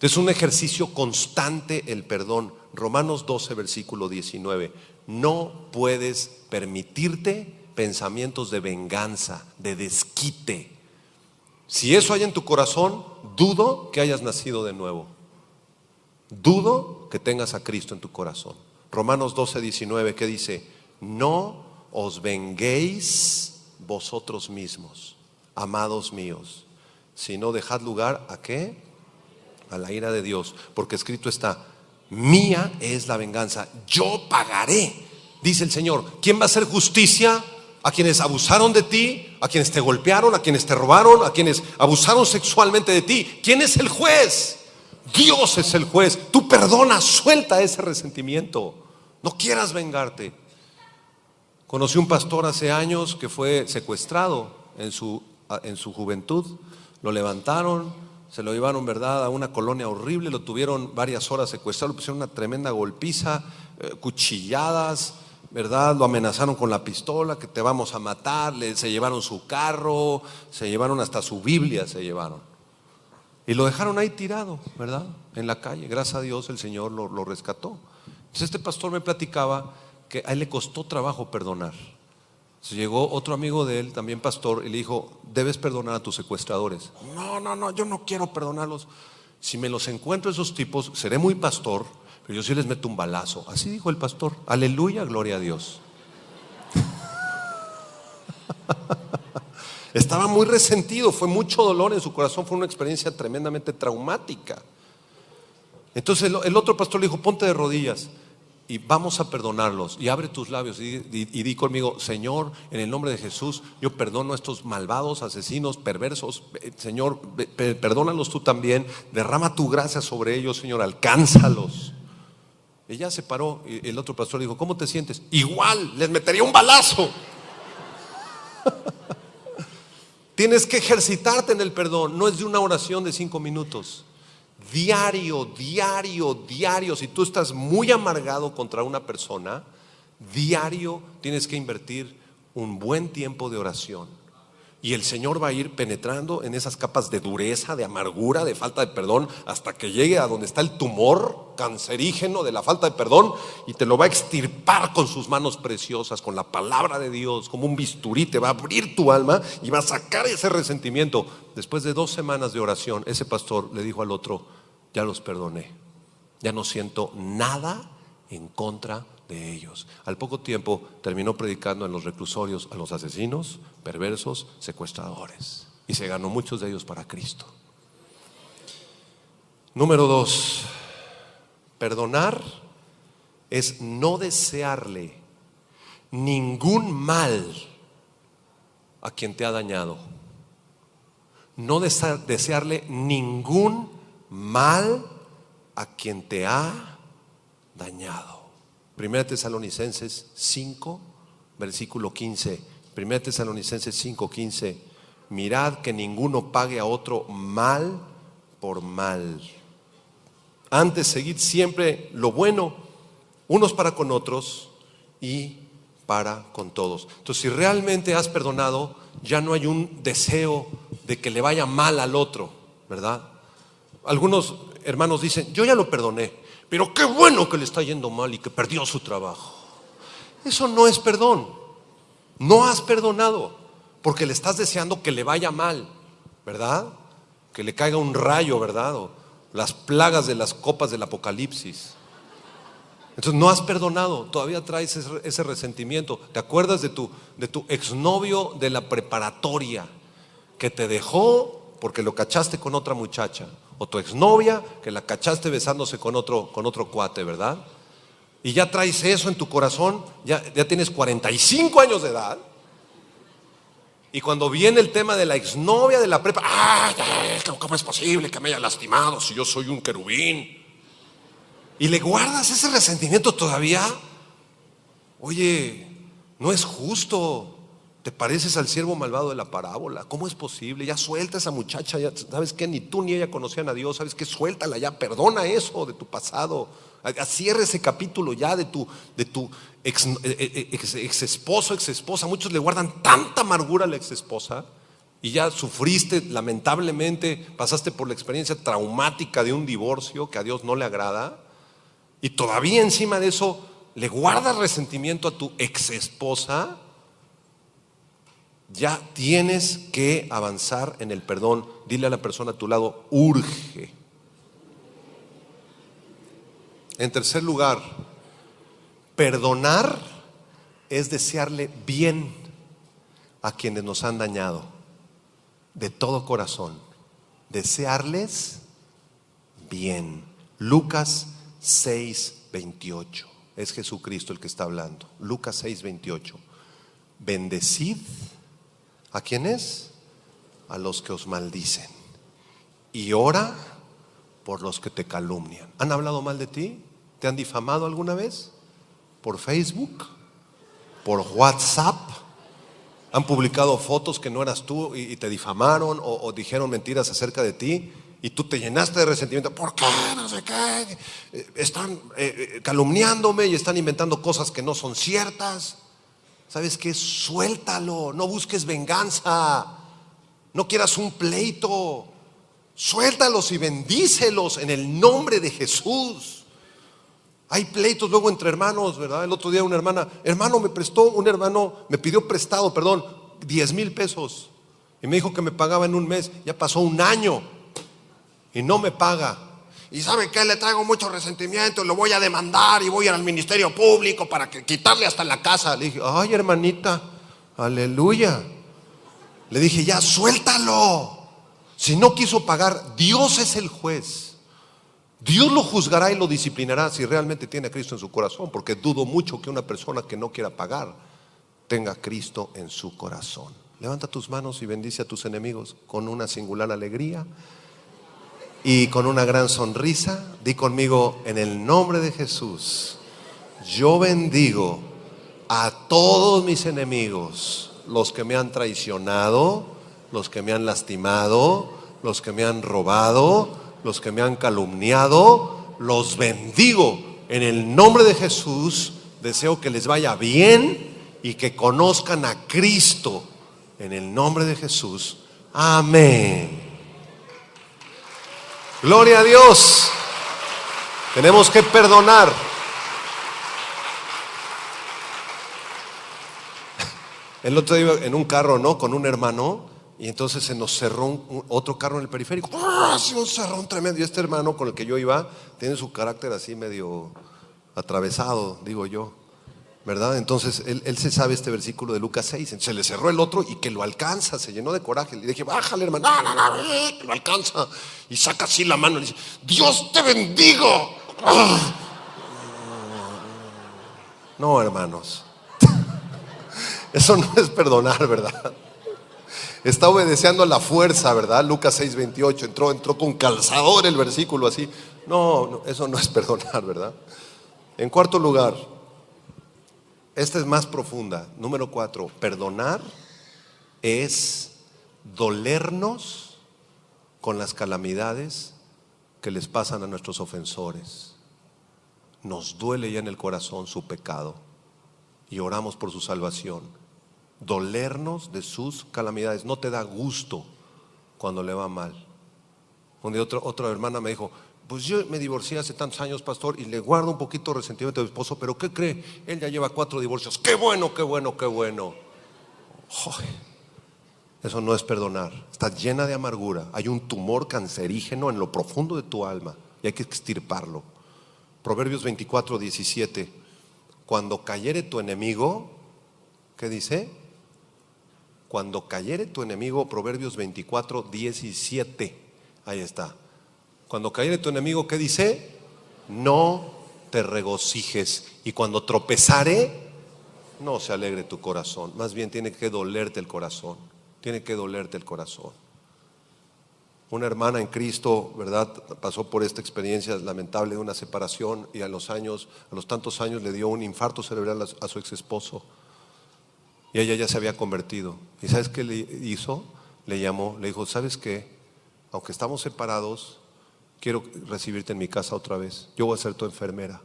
Speaker 1: Es un ejercicio constante el perdón. Romanos 12, versículo 19. No puedes permitirte pensamientos de venganza, de desquite. Si eso hay en tu corazón, dudo que hayas nacido de nuevo. Dudo que tengas a Cristo en tu corazón. Romanos 12, 19, ¿qué dice? No os venguéis vosotros mismos, amados míos, sino dejad lugar ¿a qué? A la ira de Dios, porque escrito está: mía es la venganza, yo pagaré, dice el Señor. ¿Quién va a hacer justicia? A quienes abusaron de ti, a quienes te golpearon, a quienes te robaron, a quienes abusaron sexualmente de ti. ¿Quién es el juez? Dios es el juez. Tú perdona, suelta ese resentimiento. No quieras vengarte. Conocí un pastor hace años que fue secuestrado en su juventud. Lo levantaron, se lo llevaron, ¿verdad?, a una colonia horrible. Lo tuvieron varias horas secuestrado, le pusieron una tremenda golpiza, cuchilladas, ¿verdad? Lo amenazaron con la pistola, que te vamos a matar. Se llevaron su carro, se llevaron hasta su Biblia, se llevaron. Y lo dejaron ahí tirado, ¿verdad?, en la calle. Gracias a Dios el Señor lo rescató. Entonces este pastor me platicaba que a él le costó trabajo perdonar. Entonces llegó otro amigo de él, también pastor, y le dijo: debes perdonar a tus secuestradores. No, yo no quiero perdonarlos. Si me los encuentro esos tipos, seré muy pastor, pero yo sí les meto un balazo. Así dijo el pastor. Aleluya, gloria a Dios. Estaba muy resentido, fue mucho dolor en su corazón, fue una experiencia tremendamente traumática. Entonces el otro pastor le dijo: ponte de rodillas y vamos a perdonarlos, y abre tus labios y di conmigo: Señor, en el nombre de Jesús, yo perdono a estos malvados, asesinos, perversos. Señor, perdónalos tú también, derrama tu gracia sobre ellos, Señor, alcánzalos. Y ya se paró, y el otro pastor le dijo: ¿cómo te sientes? Igual, les metería un balazo. Tienes que ejercitarte en el perdón. No es de una oración de 5 minutos. Diario. Si tú estás muy amargado contra una persona, diario tienes que invertir un buen tiempo de oración. Y el Señor va a ir penetrando en esas capas de dureza, de amargura, de falta de perdón, hasta que llegue a donde está el tumor cancerígeno de la falta de perdón, y te lo va a extirpar con sus manos preciosas, con la palabra de Dios, como un bisturí. Te va a abrir tu alma y va a sacar ese resentimiento. Después de 2 semanas de oración, ese pastor le dijo al otro: ya los perdoné, ya no siento nada en contra de ellos. Al poco tiempo terminó predicando en los reclusorios a los asesinos, perversos, secuestradores, y se ganó muchos de ellos para Cristo. Número 2, perdonar es no desearle ningún mal a quien te ha dañado. No desearle ningún mal a quien te ha dañado. 1 Tesalonicenses 5, versículo 15. 1 Tesalonicenses 5, 15. Mirad que ninguno pague a otro mal por mal. Antes seguid siempre lo bueno unos para con otros y para con todos. Entonces, si realmente has perdonado, ya no hay un deseo de que le vaya mal al otro, ¿verdad? Algunos hermanos dicen, yo ya lo perdoné, pero qué bueno que le está yendo mal y que perdió su trabajo. Eso no es perdón. No has perdonado porque le estás deseando que le vaya mal, ¿verdad? Que le caiga un rayo, ¿verdad? O las plagas de las copas del Apocalipsis. Entonces no has perdonado, todavía traes ese resentimiento. ¿Te acuerdas de tu exnovio de la preparatoria que te dejó porque lo cachaste con otra muchacha? O tu exnovia que la cachaste besándose con otro cuate, ¿verdad? Y ya traes eso en tu corazón, ya tienes 45 años de edad. Y cuando viene el tema de la exnovia de la prepa, ¡ay! ¿Cómo es posible que me haya lastimado si yo soy un querubín? Y le guardas ese resentimiento todavía. Oye, no es justo. Te pareces al siervo malvado de la parábola. ¿Cómo es posible? Ya suelta a esa muchacha. Ya, ¿sabes qué? Ni tú ni ella conocían a Dios. ¿Sabes qué? Suéltala ya. Perdona eso de tu pasado. Cierra ese capítulo ya de tu ex esposo, ex esposa. Muchos le guardan tanta amargura a la ex esposa. Y ya sufriste, lamentablemente, pasaste por la experiencia traumática de un divorcio que a Dios no le agrada. Y todavía encima de eso le guardas resentimiento a tu ex esposa. Ya tienes que avanzar en el perdón. Dile a la persona a tu lado, urge. En tercer lugar, perdonar es desearle bien a quienes nos han dañado. De todo corazón. Desearles bien. Lucas 6:28. Es Jesucristo el que está hablando. Lucas 6:28. Bendecid. ¿A quiénes? A los que os maldicen. Y ora por los que te calumnian. ¿Han hablado mal de ti? ¿Te han difamado alguna vez? ¿Por Facebook? ¿Por WhatsApp? ¿Han publicado fotos que no eras tú y te difamaron o dijeron mentiras acerca de ti? Y tú te llenaste de resentimiento. ¿Por qué? No sé qué. Están calumniándome y están inventando cosas que no son ciertas. ¿Sabes qué? Suéltalo. No busques venganza. No quieras un pleito. Suéltalos y bendícelos en el nombre de Jesús. Hay pleitos luego entre hermanos, ¿verdad? El otro día un hermano me pidió prestado, 10,000 pesos. Y me dijo que me pagaba en un mes. Ya pasó un año y no me paga. Y ¿sabe qué? Le traigo mucho resentimiento, lo voy a demandar y voy a ir al Ministerio Público para quitarle hasta la casa. Le dije, ay, hermanita, aleluya. Le dije, ya suéltalo. Si no quiso pagar, Dios es el juez. Dios lo juzgará y lo disciplinará si realmente tiene a Cristo en su corazón, porque dudo mucho que una persona que no quiera pagar tenga a Cristo en su corazón. Levanta tus manos y bendice a tus enemigos con una singular alegría y con una gran sonrisa. Di conmigo, en el nombre de Jesús, yo bendigo a todos mis enemigos, los que me han traicionado, los que me han lastimado, los que me han robado, los que me han calumniado. Los bendigo en el nombre de Jesús. Deseo que les vaya bien y que conozcan a Cristo en el nombre de Jesús. Amén. Gloria a Dios. Tenemos que perdonar. El otro día iba en un carro, ¿no? Con un hermano. Y entonces se nos cerró otro carro en el periférico. Así un cerrón tremendo. Y este hermano con el que yo iba tiene su carácter así medio atravesado, digo yo, ¿verdad? Entonces él se sabe este versículo de Lucas 6. Entonces se le cerró el otro y que lo alcanza. Se llenó de coraje. Le dije, bájale, hermano. No, que lo alcanza. Y saca así la mano y dice, Dios te bendigo. No, hermanos. Eso no es perdonar, ¿verdad? Está obedeciendo a la fuerza, ¿verdad? Lucas 6:28, entró con calzador el versículo así. No, eso no es perdonar, ¿verdad? En cuarto lugar, esta es más profunda. Número 4, perdonar es dolernos con las calamidades que les pasan a nuestros ofensores. Nos duele ya en el corazón su pecado y oramos por su salvación. Dolernos de sus calamidades. No te da gusto cuando le va mal. Un día otra hermana me dijo: pues yo me divorcié hace tantos años, pastor, y le guardo un poquito de resentimiento a mi esposo, pero ¿qué cree? Él ya lleva 4 divorcios. ¡Qué bueno, qué bueno, qué bueno! ¡Ay! Eso no es perdonar. Estás llena de amargura. Hay un tumor cancerígeno en lo profundo de tu alma y hay que extirparlo. Proverbios 24:17. Cuando cayere tu enemigo, ¿qué dice? Cuando cayere tu enemigo, Proverbios 24:17. Ahí está. Cuando cayere tu enemigo, ¿qué dice? No te regocijes. Y cuando tropezare, no se alegre tu corazón. Más bien tiene que dolerte el corazón. Tiene que dolerte el corazón. Una hermana en Cristo, ¿verdad?, pasó por esta experiencia lamentable de una separación y a los tantos años le dio un infarto cerebral a su ex esposo. Y ella ya se había convertido. ¿Y sabes qué le hizo? Le llamó, le dijo: ¿sabes qué? Aunque estamos separados, quiero recibirte en mi casa otra vez. Yo voy a ser tu enfermera.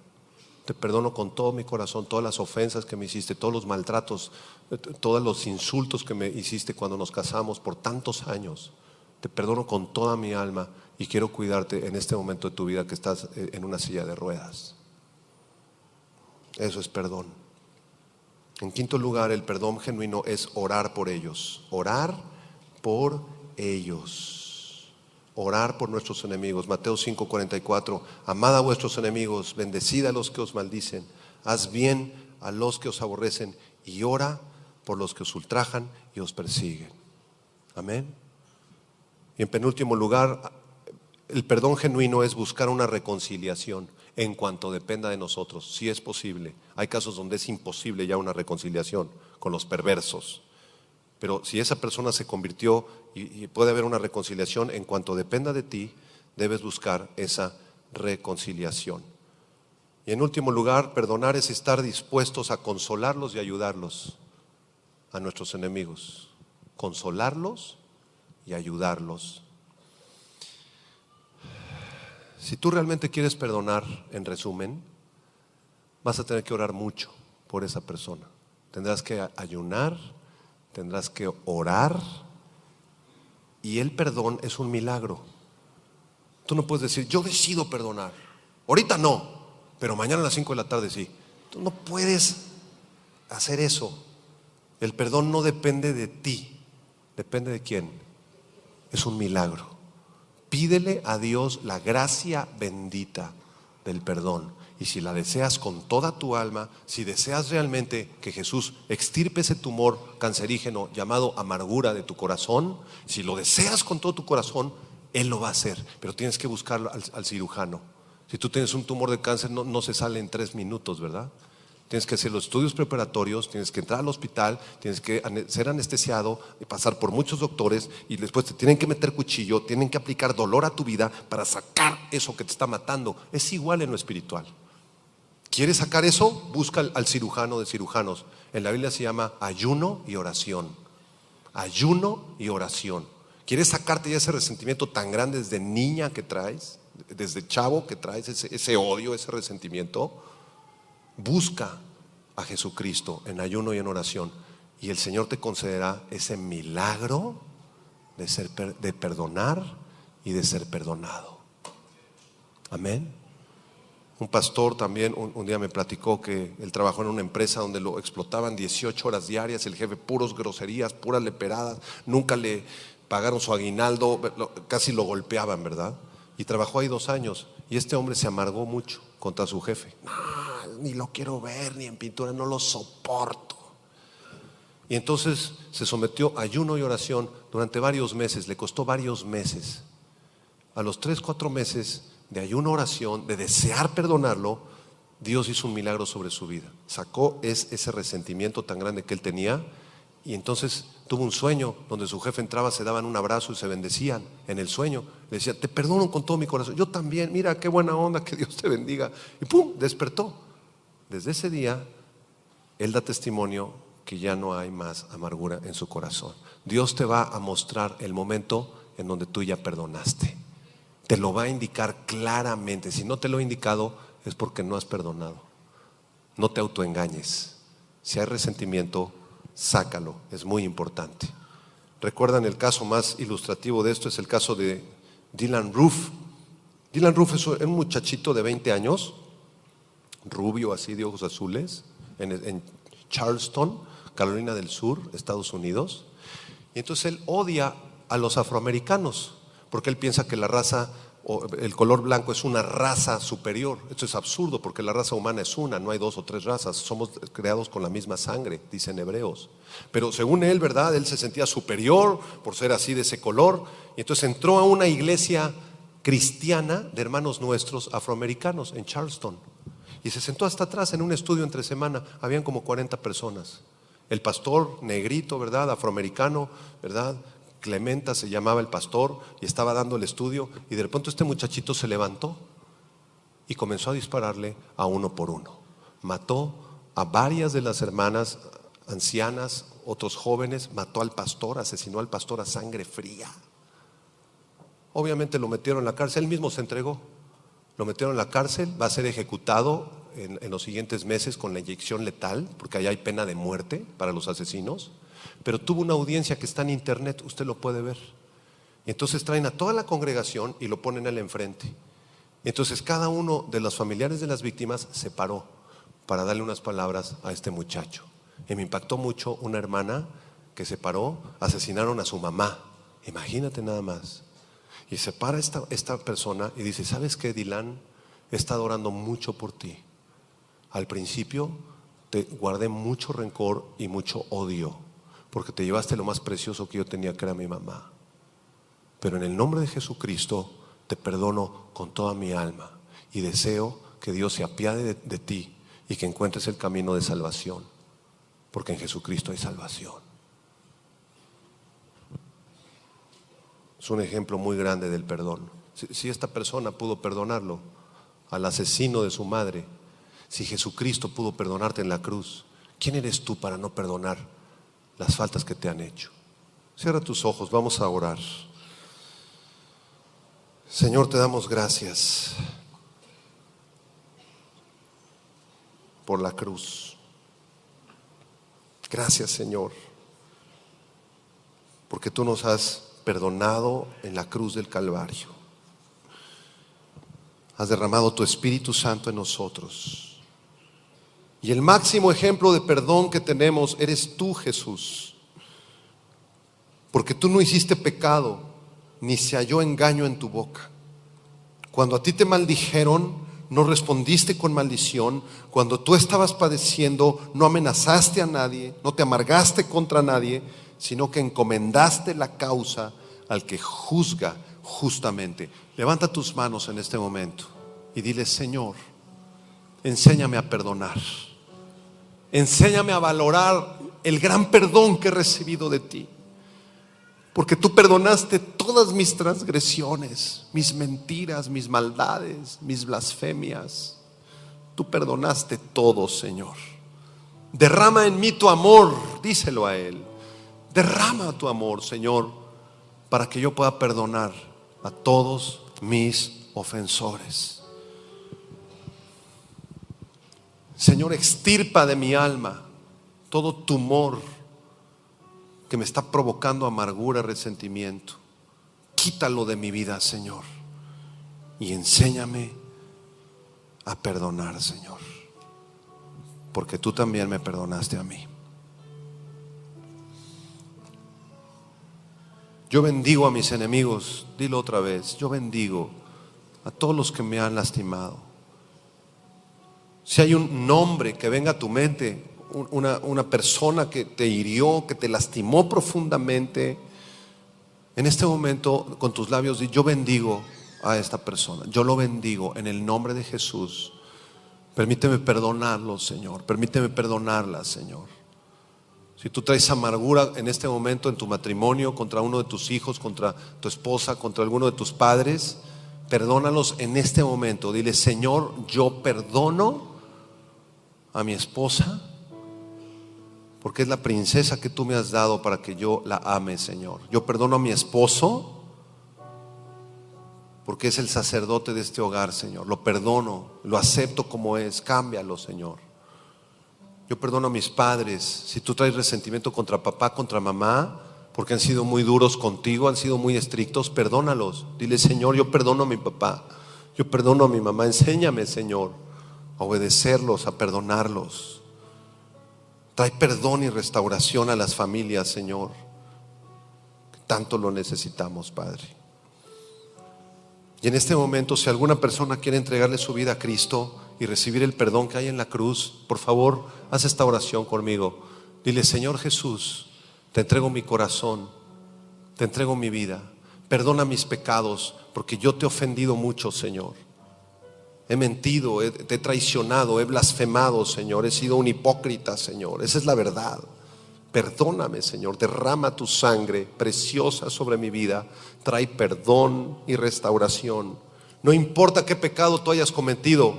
Speaker 1: Te perdono con todo mi corazón todas las ofensas que me hiciste, todos los maltratos, todos los insultos que me hiciste cuando nos casamos por tantos años. Te perdono con toda mi alma y quiero cuidarte en este momento de tu vida que estás en una silla de ruedas. Eso es perdón. En quinto lugar, el perdón genuino es orar por ellos. Orar por ellos. Orar por nuestros enemigos. Mateo 5:44. Amad a vuestros enemigos, bendecid a los que os maldicen, haz bien a los que os aborrecen y ora por los que os ultrajan y os persiguen. Amén. Y en penúltimo lugar, el perdón genuino es buscar una reconciliación en cuanto dependa de nosotros, si es posible. Hay casos donde es imposible ya una reconciliación con los perversos. Pero si esa persona se convirtió y puede haber una reconciliación, en cuanto dependa de ti, debes buscar esa reconciliación. Y en último lugar, perdonar es estar dispuestos a consolarlos y ayudarlos a nuestros enemigos. Consolarlos y ayudarlos. Si tú realmente quieres perdonar, en resumen, vas a tener que orar mucho por esa persona. Tendrás que ayunar, tendrás que orar, y el perdón es un milagro. Tú no puedes decir: yo decido perdonar, ahorita no, pero mañana a las 5 de la tarde sí. Tú no puedes hacer eso. El perdón no depende de ti. ¿Depende de quién? Es un milagro. Pídele a Dios la gracia bendita del perdón. Y si la deseas con toda tu alma, si deseas realmente que Jesús extirpe ese tumor cancerígeno llamado amargura de tu corazón, si lo deseas con todo tu corazón, Él lo va a hacer. Pero tienes que buscarlo al cirujano. Si tú tienes un tumor de cáncer, no se sale en 3 minutos, ¿verdad? Tienes que hacer los estudios preparatorios, tienes que entrar al hospital, tienes que ser anestesiado y pasar por muchos doctores, y después te tienen que meter cuchillo, tienen que aplicar dolor a tu vida para sacar eso que te está matando. Es igual en lo espiritual. ¿Quieres sacar eso? Busca al cirujano de cirujanos. En la Biblia se llama ayuno y oración. Ayuno y oración. ¿Quieres sacarte ya ese resentimiento tan grande desde niña que traes, desde chavo que traes, ese odio, ese resentimiento? Busca a Jesucristo en ayuno y en oración, y el Señor te concederá ese milagro de perdonar y de ser perdonado. Amén. Un pastor también un día me platicó que él trabajó en una empresa donde lo explotaban 18 horas diarias, el jefe, puros groserías, puras leperadas, nunca le pagaron su aguinaldo, casi lo golpeaban, ¿verdad? Y trabajó ahí 2 años, y este hombre se amargó mucho contra su jefe. Ni lo quiero ver, ni en pintura, no lo soporto. Y entonces se sometió a ayuno y oración durante varios meses, le costó varios meses. A los 3-4 meses de ayuno y oración, de desear perdonarlo, Dios hizo un milagro sobre su vida. Sacó ese resentimiento tan grande que él tenía, y entonces tuvo un sueño donde su jefe entraba, se daban un abrazo y se bendecían en el sueño. Le decía: te perdono con todo mi corazón. Yo también, mira qué buena onda, que Dios te bendiga. Y pum, despertó. Desde ese día, él da testimonio que ya no hay más amargura en su corazón. Dios te va a mostrar el momento en donde tú ya perdonaste. Te lo va a indicar claramente. Si no te lo ha indicado, es porque no has perdonado. No te autoengañes. Si hay resentimiento, sácalo, es muy importante. ¿Recuerdan el caso más ilustrativo de esto? Es el caso de Dylann Roof. Dylann Roof es un muchachito de 20 años, rubio así de ojos azules, en Charleston, Carolina del Sur, Estados Unidos. Y entonces él odia a los afroamericanos porque él piensa que la raza o el color blanco es una raza superior. Esto es absurdo porque la raza humana es una, no hay dos o tres razas, somos creados con la misma sangre, dicen hebreos. Pero según él, ¿verdad? Él se sentía superior por ser así de ese color, y entonces entró a una iglesia cristiana de hermanos nuestros afroamericanos en Charleston y se sentó hasta atrás en un estudio entre semana. Habían como 40 personas. El pastor negrito, ¿verdad? Afroamericano, ¿verdad? Clementa se llamaba el pastor y estaba dando el estudio, y de repente este muchachito se levantó y comenzó a dispararle a uno por uno. Mató a varias de las hermanas ancianas, otros jóvenes, mató al pastor, asesinó al pastor a sangre fría. Obviamente lo metieron en la cárcel, él mismo se entregó. Lo metieron en la cárcel, va a ser ejecutado en los siguientes meses con la inyección letal, porque allá hay pena de muerte para los asesinos. Pero tuvo una audiencia que está en internet, usted lo puede ver. Y entonces traen a toda la congregación y lo ponen al enfrente. Y entonces cada uno de los familiares de las víctimas se paró para darle unas palabras a este muchacho. Y me impactó mucho una hermana que se paró, asesinaron a su mamá. Imagínate nada más. Y se para esta persona y dice: ¿sabes qué, Dylann? He estado orando mucho por ti. Al principio te guardé mucho rencor y mucho odio, porque te llevaste lo más precioso que yo tenía, que era mi mamá. Pero en el nombre de Jesucristo te perdono con toda mi alma y deseo que Dios se apiade de ti y que encuentres el camino de salvación, porque en Jesucristo hay salvación. Es un ejemplo muy grande del perdón. Si esta persona pudo perdonarlo al asesino de su madre, si Jesucristo pudo perdonarte en la cruz, ¿quién eres tú para no perdonar las faltas que te han hecho? Cierra tus ojos, vamos a orar. Señor, te damos gracias por la cruz. Gracias, Señor, porque tú nos has perdonado en la cruz del Calvario. Has derramado tu Espíritu Santo en nosotros. Y el máximo ejemplo de perdón que tenemos eres tú, Jesús. Porque tú no hiciste pecado, ni se halló engaño en tu boca. Cuando a ti te maldijeron, no respondiste con maldición. Cuando tú estabas padeciendo, no amenazaste a nadie, no te amargaste contra nadie, sino que encomendaste la causa al que juzga justamente. Levanta tus manos en este momento y dile: Señor, enséñame a perdonar. Enséñame a valorar el gran perdón que he recibido de ti. Porque tú perdonaste todas mis transgresiones, mis mentiras, mis maldades, mis blasfemias. Tú perdonaste todo, Señor. Derrama en mí tu amor, díselo a Él. Derrama tu amor, Señor, para que yo pueda perdonar a todos mis ofensores. Señor, extirpa de mi alma todo tumor que me está provocando amargura, resentimiento. Quítalo de mi vida, Señor, y enséñame a perdonar, Señor, porque tú también me perdonaste a mí. Yo bendigo a mis enemigos, dilo otra vez, yo bendigo a todos los que me han lastimado. Si hay un nombre que venga a tu mente, una persona que te hirió, que te lastimó profundamente, en este momento con tus labios di: yo bendigo a esta persona, yo lo bendigo en el nombre de Jesús. Permíteme perdonarlo, Señor, permíteme perdonarla, Señor. Si tú traes amargura en este momento en tu matrimonio, contra uno de tus hijos, contra tu esposa, contra alguno de tus padres, perdónalos en este momento. Dile: Señor, yo perdono a mi esposa, porque es la princesa que tú me has dado para que yo la ame, Señor. Yo perdono a mi esposo, porque es el sacerdote de este hogar, Señor. Lo perdono, lo acepto como es. Cámbialo, Señor. Yo perdono a mis padres. Si tú traes resentimiento contra papá, contra mamá, porque han sido muy duros contigo, han sido muy estrictos, perdónalos. Dile: Señor, yo perdono a mi papá, yo perdono a mi mamá. Enséñame, Señor, a obedecerlos, a perdonarlos. Trae perdón y restauración a las familias, Señor, que tanto lo necesitamos, Padre. Y en este momento, si alguna persona quiere entregarle su vida a Cristo y recibir el perdón que hay en la cruz, por favor, haz esta oración conmigo. Dile: Señor Jesús, te entrego mi corazón, te entrego mi vida. Perdona mis pecados, porque yo te he ofendido mucho, Señor. He mentido, te he traicionado, he blasfemado, Señor. He sido un hipócrita, Señor. Esa es la verdad. Perdóname, Señor. Derrama tu sangre preciosa sobre mi vida. Trae perdón y restauración. No importa qué pecado tú hayas cometido,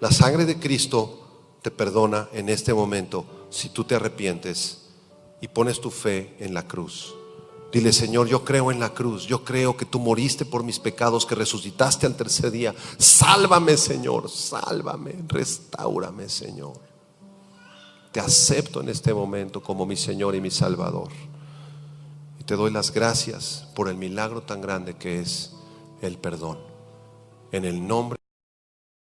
Speaker 1: la sangre de Cristo te perdona en este momento, si tú te arrepientes y pones tu fe en la cruz. Dile: Señor, yo creo en la cruz, yo creo que tú moriste por mis pecados, que resucitaste al tercer día. Sálvame, Señor, sálvame, restáurame, Señor. Te acepto en este momento como mi Señor y mi Salvador. Y te doy las gracias por el milagro tan grande que es el perdón. En el nombre